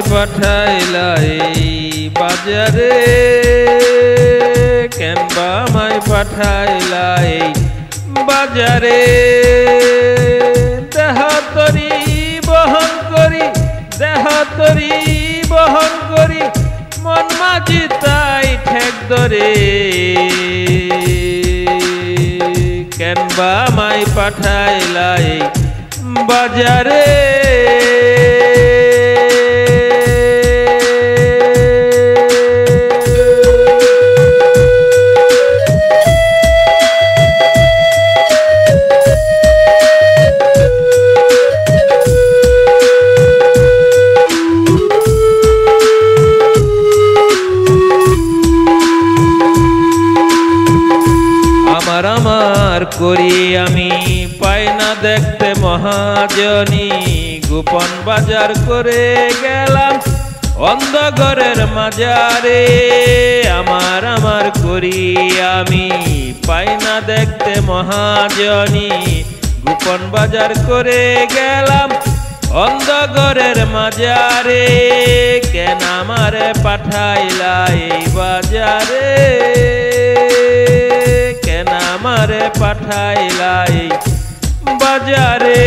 আমায় পাঠাইলা এই বাজারে কেনবা আমায় পাঠাইলা এই বাজারে দেহ তরি বহন করি দেহ তরি বহন করি মন মাঝি তাই ঠেক ধরে কেনবা আমায় পাঠাইলা এই বাজারে আমার করি আমি পাই না দেখতে মহাজনী গোপন বাজার করে গেলাম অন্ধঘরের মাজারে আমার করি আমি পাই না দেখতে মহাজনী গোপন বাজার করে গেলাম অন্ধঘরের মাজারে কেন আমারে পাঠাইলা এই বাজারে আমারে পাঠাইলা এই বাজারে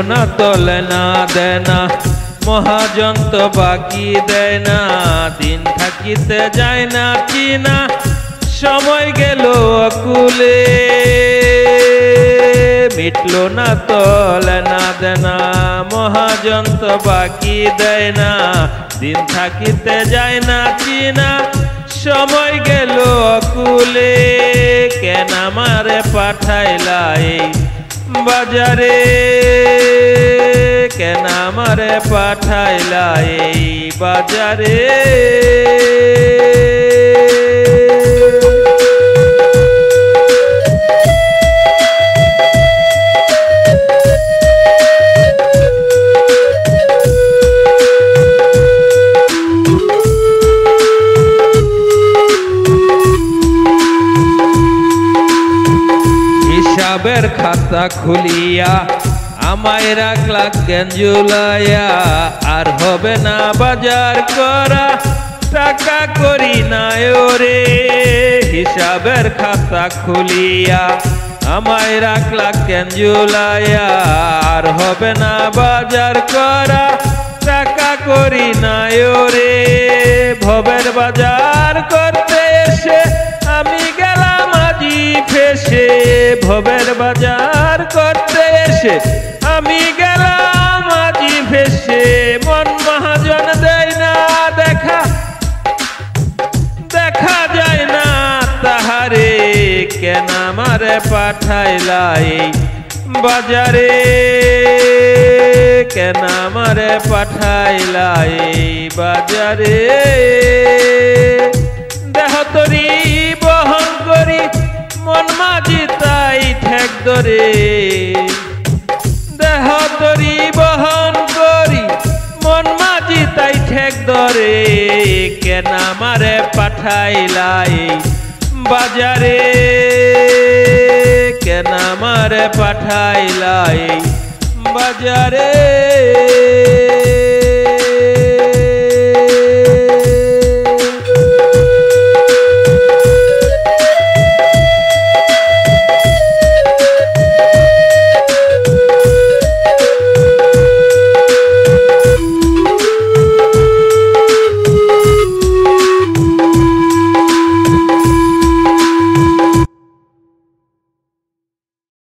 না তলে না দেনা মহাজন তো বাকি দেয় না দিন থাকিতে যায় না চিনা সময় গেল অকুলে মিটলো না তলে না দেনা মহাজন তো বাকি দেয় না দিন থাকিতে যায় না চিনা সময় গেল অকুলে কেন আমারে পাঠাইলা এই বাজারে কেন আমারে পাঠাইলা এই বাজারে হিসাবের খাতা খুলিয়া আমায় রাখলা কেন ঝুলাইয়া আর হবে না বাজার করা টাকা করি না ওরে হিসাবের খাতা খুলিয়া আমায় রাখলা কেন ঝুলাইয়া আর হবে না বাজার করা টাকা করি না ওরে ভবের বাজার করতে এসে আমি গেলাম আজি ফেসে ভবের বাজার করতে এসে আমি গেলাম আজি ফেসে মন মহাজন দেয় না দেখা দেখা যায় না তাহারে কেন আমারে পাঠাইলা এই বাজারে কেন আমারে পাঠাইলা এই বাজারে দেহ তরি বহন করি মন মাঝি তাই ঠেক ধরে দেহ তরি বহন করি মন মাঝি তাই ঠেক ধরে কেন আমারে পাঠাইলা এই বাজারে কেন আমারে পাঠাইলা এই বাজারে।